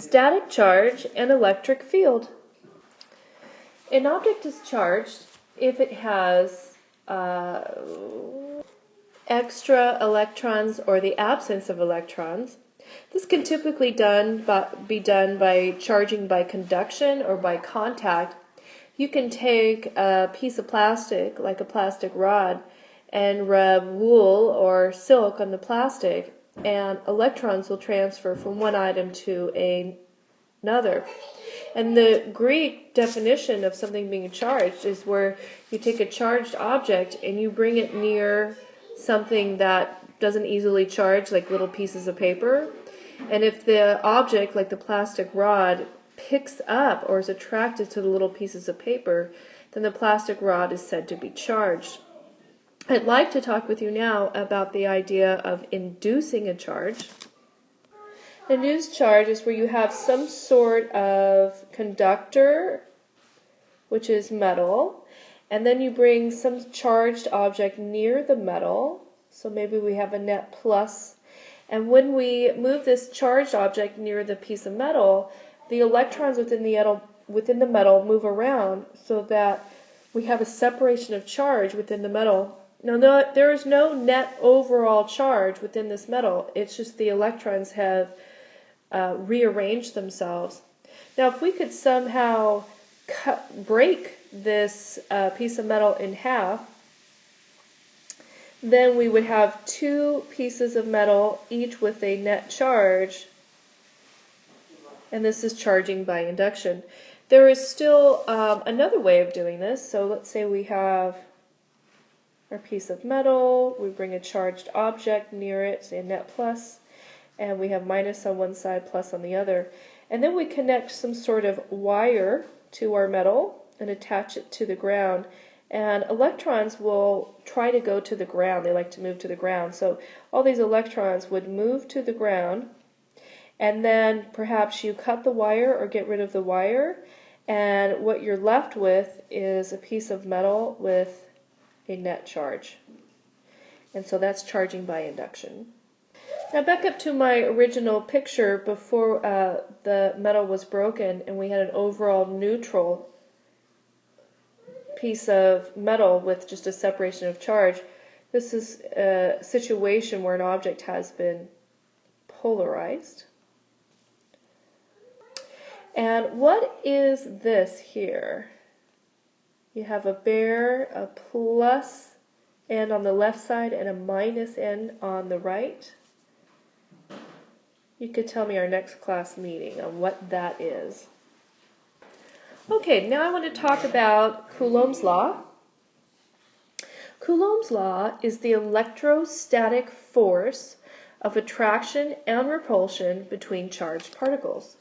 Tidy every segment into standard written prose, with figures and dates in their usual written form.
Static charge and electric field. An object is charged if it has extra electrons or the absence of electrons. This can typically be done by charging by conduction or by contact. You can take a piece of plastic, like a plastic rod, and rub wool or silk on the plastic, and electrons will transfer from one item to another. And the Greek definition of something being charged is where you take a charged object and you bring it near something that doesn't easily charge, like little pieces of paper. And if the object, like the plastic rod, picks up or is attracted to the little pieces of paper, then the plastic rod is said to be charged. I'd like to talk with you now about the idea of inducing a charge. An induced charge is where you have some sort of conductor, which is metal, and then you bring some charged object near the metal. So maybe we have a net plus. And when we move this charged object near the piece of metal, the electrons within the metal move around so that we have a separation of charge within the metal. Now, there is no net overall charge within this metal. It's just the electrons have rearranged themselves. Now, if we could somehow break this piece of metal in half, then we would have two pieces of metal, each with a net charge, and this is charging by induction. There is still another way of doing this. So let's say we have our piece of metal, we bring a charged object near it, say a net plus, and we have minus on one side, plus on the other. And then we connect some sort of wire to our metal and attach it to the ground. And electrons will try to go to the ground. They like to move to the ground. So all these electrons would move to the ground, and then perhaps you cut the wire or get rid of the wire, and what you're left with is a piece of metal with a net charge. And so that's charging by induction. Now back up to my original picture before the metal was broken and we had an overall neutral piece of metal with just a separation of charge. This is a situation where an object has been polarized. And what is this here? You have a plus end on the left side and a minus end on the right. You could tell me our next class meeting on what that is. Okay, now I want to talk about Coulombs Law. Coulombs Law is the electrostatic force of attraction and repulsion between charged particles.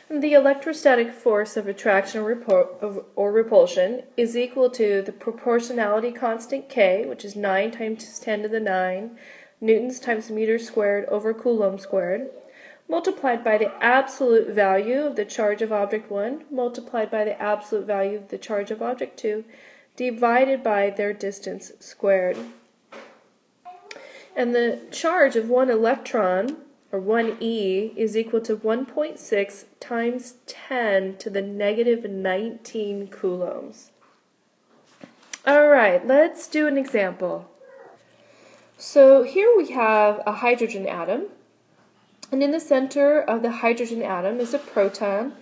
The electrostatic force of attraction or repulsion is equal to the proportionality constant K, which is 9 times 10 to the 9 newtons times meters squared over Coulomb squared, multiplied by the absolute value of the charge of object 1, multiplied by the absolute value of the charge of object 2, divided by their distance squared. And the charge of one electron, or 1e, is equal to 1.6 times 10 to the negative 19 coulombs. All right, let's do an example. So here we have a hydrogen atom, and in the center of the hydrogen atom is a proton,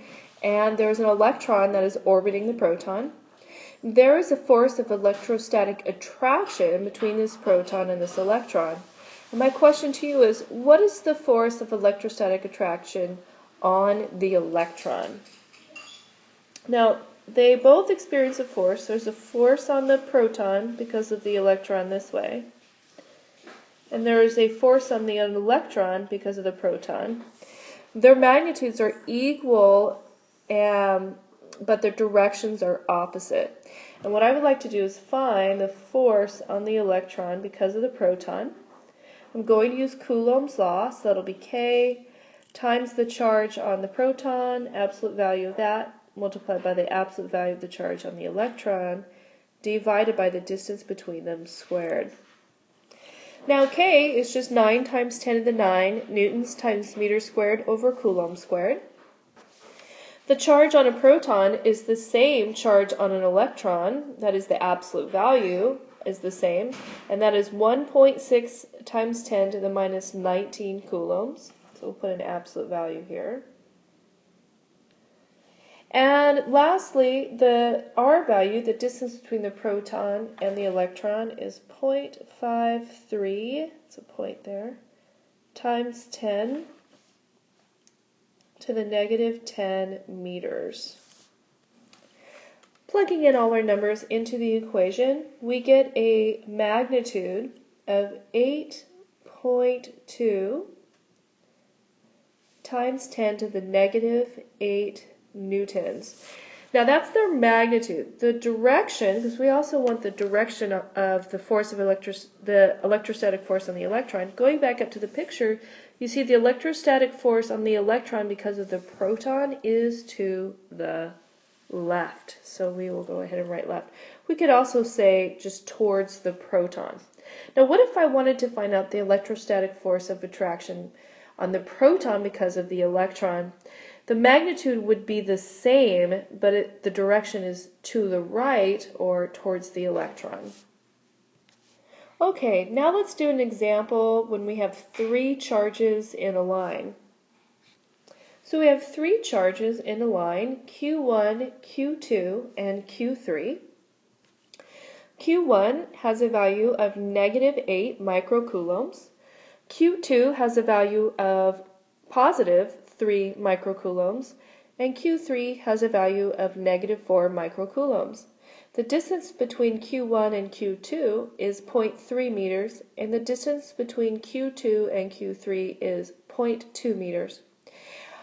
and there's an electron that is orbiting the proton. There is a force of electrostatic attraction between this proton and this electron. And my question to you is, what is the force of electrostatic attraction on the electron? Now, they both experience a force. There's a force on the proton because of the electron this way. And there is a force on the electron because of the proton. Their magnitudes are equal, but their directions are opposite. And what I would like to do is find the force on the electron because of the proton. I'm going to use Coulombs Law, so that'll be K times the charge on the proton, absolute value of that, multiplied by the absolute value of the charge on the electron, divided by the distance between them squared. Now K is just 9 times 10 to the 9 newtons times meters squared over coulombs squared. The charge on a proton is the same charge on an electron, that is the absolute value is the same, and that is 1.6 times 10 to the minus 19 coulombs. So we'll put an absolute value here. And lastly, the R value, the distance between the proton and the electron, is 0.53, it's a point there, times 10 to the negative 10 meters. Plugging in all our numbers into the equation, we get a magnitude of 8.2 times 10 to the negative 8 newtons. Now that's their magnitude. The direction, because we also want the direction of the force of the electrostatic force on the electron. Going back up to the picture, you see the electrostatic force on the electron because of the proton is to the left. So we will go ahead and write left. We could also say just towards the proton. Now what if I wanted to find out the electrostatic force of attraction on the proton because of the electron? The magnitude would be the same, but the direction is to the right or towards the electron. Okay, now let's do an example when we have 3 charges in a line. So we have 3 charges in a line, Q1, Q2, and Q3. Q1 has a value of negative 8 microcoulombs. Q2 has a value of positive 3 microcoulombs, and Q3 has a value of negative 4 microcoulombs. The distance between Q1 and Q2 is 0.3 meters, and the distance between Q2 and Q3 is 0.2 meters.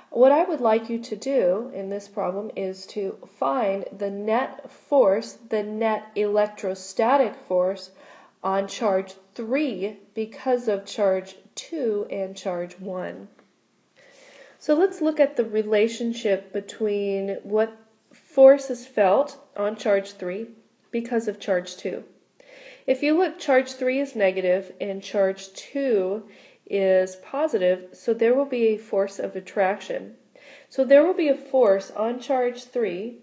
What I would like you to do in this problem is to find the net force, the net electrostatic force on charge 3 because of charge 2 and charge 1. So let's look at the relationship between what force is felt on charge 3 because of charge 2. If you look, charge 3 is negative and charge 2 is positive, so there will be a force of attraction. So there will be a force on charge 3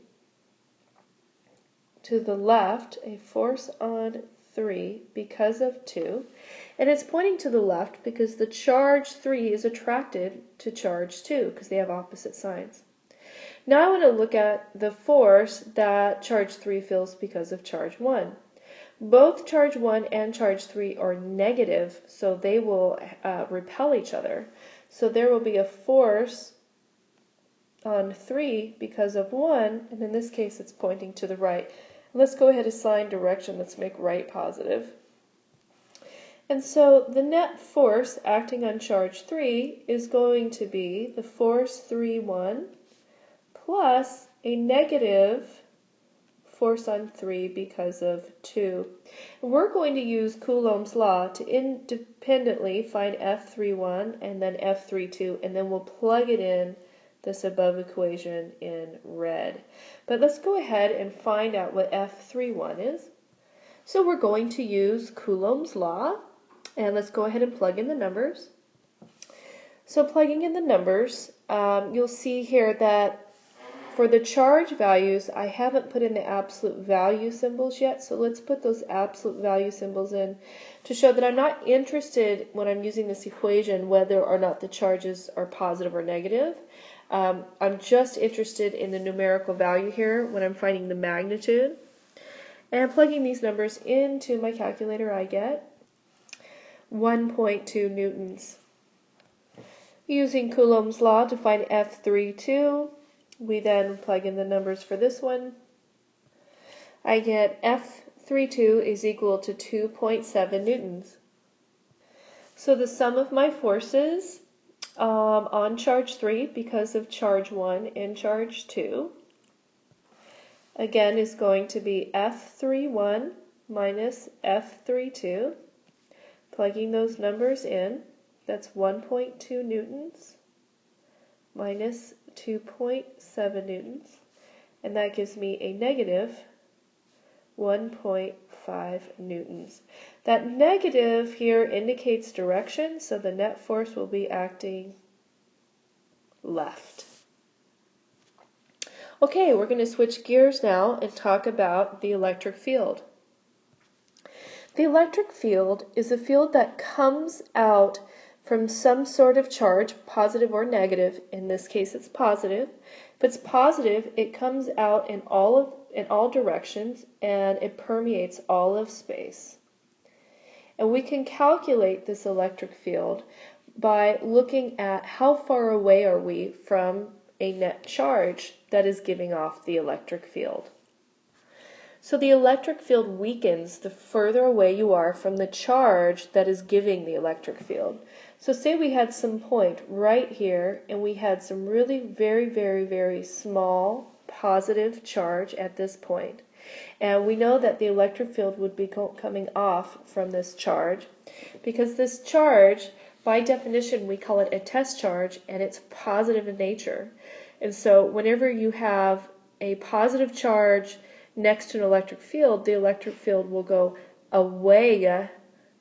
to the left, a force on 3 because of 2, and it's pointing to the left because the charge 3 is attracted to charge 2 because they have opposite signs. Now I want to look at the force that charge 3 feels because of charge 1. Both charge 1 and charge 3 are negative, so they will repel each other. So there will be a force on 3 because of 1, and in this case it's pointing to the right. Let's go ahead and assign direction. Let's make right positive. And so the net force acting on charge 3 is going to be the force 3(1) plus a negative force on 3 because of 2. And we're going to use Coulombs Law to independently find F31 and then F32, and then we'll plug it in this above equation in red. But let's go ahead and find out what F31 is. So we're going to use Coulombs Law, and let's go ahead and plug in the numbers. So plugging in the numbers, you'll see here that for the charge values, I haven't put in the absolute value symbols yet, so let's put those absolute value symbols in to show that I'm not interested when I'm using this equation whether or not the charges are positive or negative. I'm just interested in the numerical value here when I'm finding the magnitude. And plugging these numbers into my calculator, I get 1.2 newtons. Using Coulombs Law to find F32, we then plug in the numbers for this one. I get F32 is equal to 2.7 newtons. So the sum of my forces on charge 3 because of charge 1 and charge 2 again is going to be F31 minus F32. Plugging those numbers in, that's 1.2 newtons minus 2.7 newtons, and that gives me a negative 1.5 newtons. That negative here indicates direction, so the net force will be acting left. Okay, we're going to switch gears now and talk about the electric field. The electric field is a field that comes out from some sort of charge, positive or negative. In this case, it's positive. If it's positive, it comes out in all directions, and it permeates all of space. And we can calculate this electric field by looking at how far away are we from a net charge that is giving off the electric field. So the electric field weakens the further away you are from the charge that is giving the electric field. So say we had some point right here, and we had some really very small positive charge at this point. And we know that the electric field would be coming off from this charge, because this charge, by definition, we call it a test charge, and it's positive in nature. And so whenever you have a positive charge next to an electric field, the electric field will go away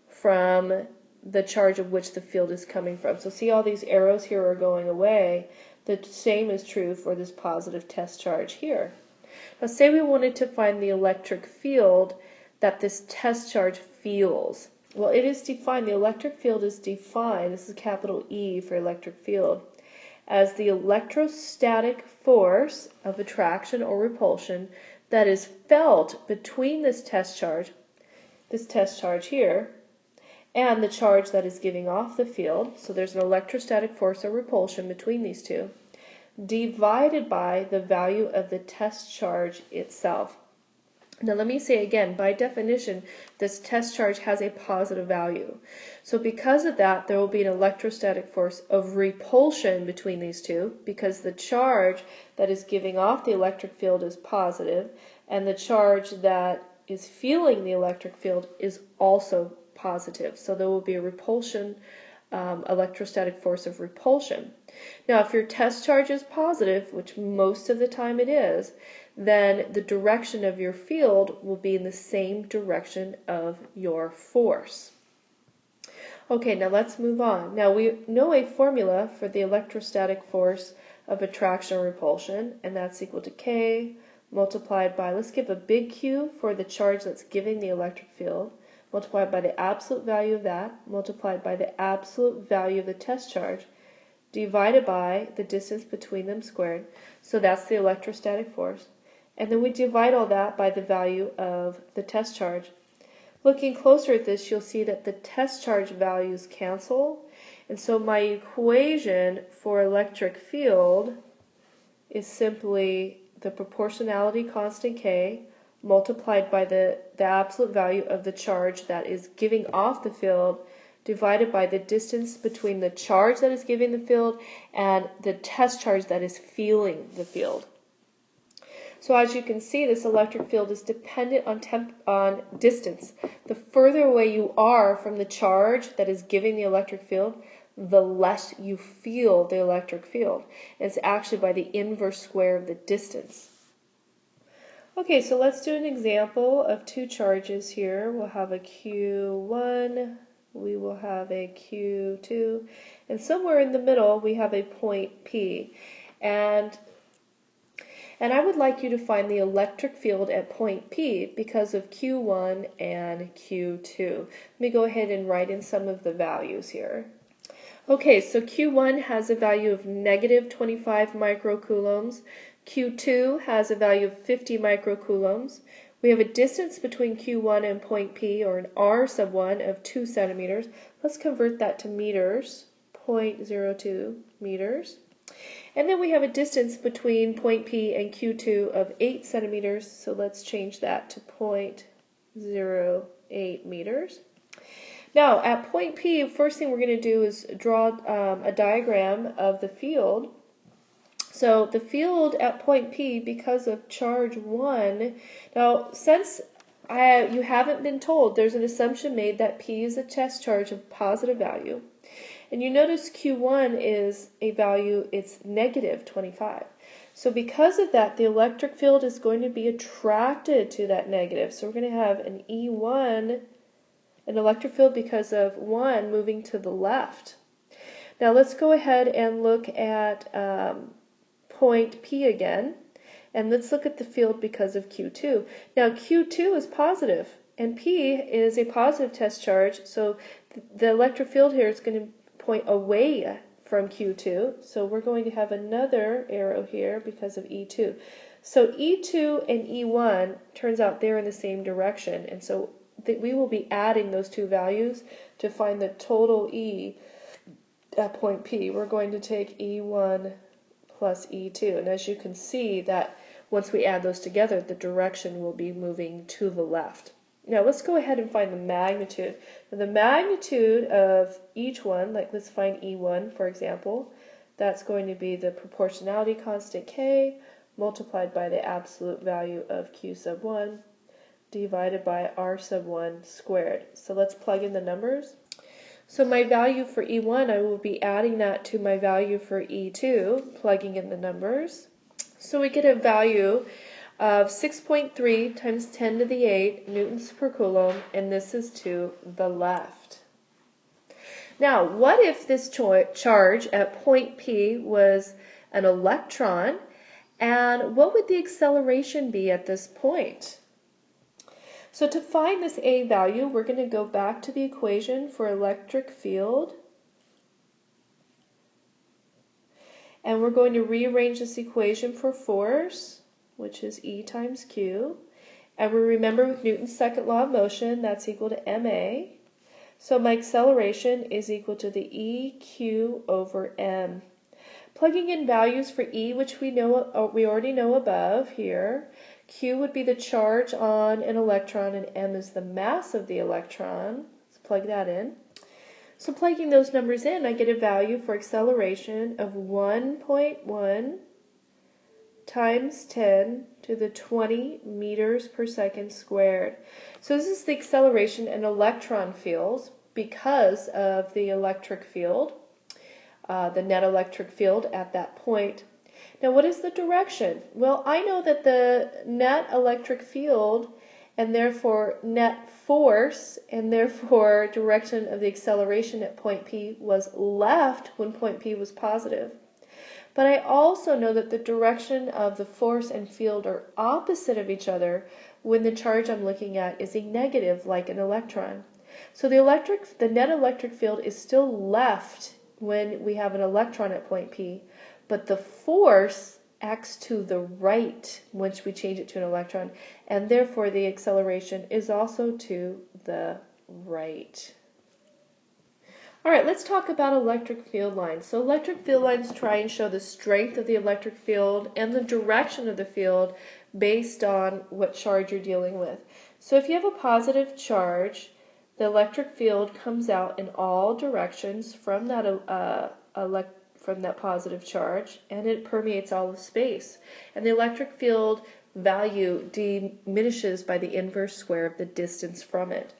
from the charge of which the field is coming from. So see, all these arrows here are going away. The same is true for this positive test charge here. Now say we wanted to find the electric field that this test charge feels. Well, it is defined, the electric field is defined, this is capital E for electric field, as the electrostatic force of attraction or repulsion that is felt between this test charge here, and the charge that is giving off the field. So there's an electrostatic force or repulsion between these two, divided by the value of the test charge itself. Now let me say again, by definition, this test charge has a positive value. So because of that, there will be an electrostatic force of repulsion between these two, because the charge that is giving off the electric field is positive, and the charge that is feeling the electric field is also positive. So there will be a repulsion, electrostatic force of repulsion. Now if your test charge is positive, which most of the time it is, then the direction of your field will be in the same direction of your force. Okay, now let's move on. Now we know a formula for the electrostatic force of attraction or repulsion, and that's equal to K multiplied by, let's give a big Q for the charge that's giving the electric field, multiplied by the absolute value of that, multiplied by the absolute value of the test charge, divided by the distance between them squared. So that's the electrostatic force. And then we divide all that by the value of the test charge. Looking closer at this, you'll see that the test charge values cancel. And so my equation for electric field is simply the proportionality constant K multiplied by the absolute value of the charge that is giving off the field, divided by the distance between the charge that is giving the field and the test charge that is feeling the field. So as you can see, this electric field is dependent on distance. The further away you are from the charge that is giving the electric field, the less you feel the electric field. It's actually by the inverse square of the distance. Okay, so let's do an example of two charges here. We'll have a Q1, we will have a Q2, and somewhere in the middle we have a point P. And I would like you to find the electric field at point P because of Q1 and Q2. Let me go ahead and write in some of the values here. Okay, so Q1 has a value of negative 25 microcoulombs. Q2 has a value of 50 microcoulombs. We have a distance between Q1 and point P, or an R sub 1, of 2 centimeters. Let's convert that to meters, 0.02 meters. And then we have a distance between point P and Q2 of 8 centimeters, so let's change that to 0.08 meters. Now, at point P, first thing we're going to do is draw a diagram of the field. So the field at point P, because of charge 1, now since you haven't been told, there's an assumption made that P is a test charge of positive value. And you notice Q1 is a value, it's negative 25. So because of that, the electric field is going to be attracted to that negative. So we're going to have an E1, an electric field because of 1 moving to the left. Now let's go ahead and look at point P again. And let's look at the field because of Q2. Now Q2 is positive, and P is a positive test charge, so the electric field here is going to point away from Q2. So we're going to have another arrow here because of E2. So E2 and E1, turns out they're in the same direction, and so we will be adding those two values to find the total E at point P. We're going to take E1 plus E2, and as you can see that once we add those together, the direction will be moving to the left. Now let's go ahead and find the magnitude. Now, the magnitude of each one, like let's find E1 for example, that's going to be the proportionality constant K multiplied by the absolute value of Q sub 1 divided by R sub 1 squared. So let's plug in the numbers. So my value for E1, I will be adding that to my value for E2, plugging in the numbers. So we get a value of 6.3 times 10 to the 8 newtons per coulomb, and this is to the left. Now, what if this charge at point P was an electron, and what would the acceleration be at this point? So to find this A value, we're going to go back to the equation for electric field. And we're going to rearrange this equation for force, which is E times Q. And we remember with Newton's second law of motion, that's equal to ma. So my acceleration is equal to the EQ over m. Plugging in values for E, which we already know above here. Q would be the charge on an electron, and m is the mass of the electron. Let's plug that in. So plugging those numbers in, I get a value for acceleration of 1.1 times 10 to the 20 meters per second squared. So this is the acceleration in electron fields because of the electric field, the net electric field at that point. Now what is the direction? Well, I know that the net electric field and therefore net force and therefore direction of the acceleration at point P was left when point P was positive. But I also know that the direction of the force and field are opposite of each other when the charge I'm looking at is a negative, like an electron. So the net electric field is still left when we have an electron at point P, but the force acts to the right once we change it to an electron, and therefore the acceleration is also to the right. All right, let's talk about electric field lines. So electric field lines try and show the strength of the electric field and the direction of the field based on what charge you're dealing with. So if you have a positive charge, the electric field comes out in all directions from that positive charge, and it permeates all of space. And the electric field value diminishes by the inverse square of the distance from it.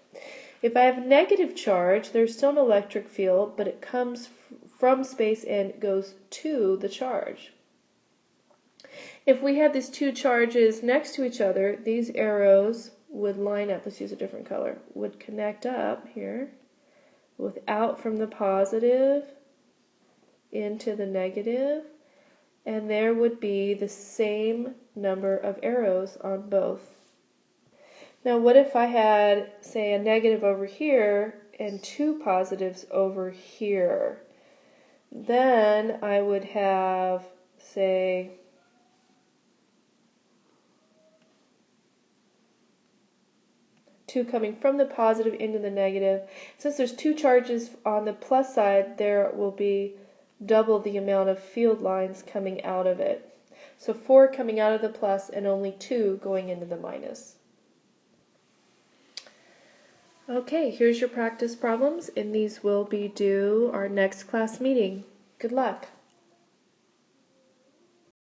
If I have a negative charge, there's still an electric field, but it comes from space and goes to the charge. If we had these two charges next to each other, these arrows would line up, let's use a different color, would connect up here, out from the positive into the negative, and there would be the same number of arrows on both. Now what if I had, say, a negative over here and two positives over here? Then I would have, say, two coming from the positive into the negative. Since there's two charges on the plus side, there will be double the amount of field lines coming out of it. So 4 coming out of the plus and only 2 going into the minus. Okay, here's your practice problems, and these will be due our next class meeting. Good luck.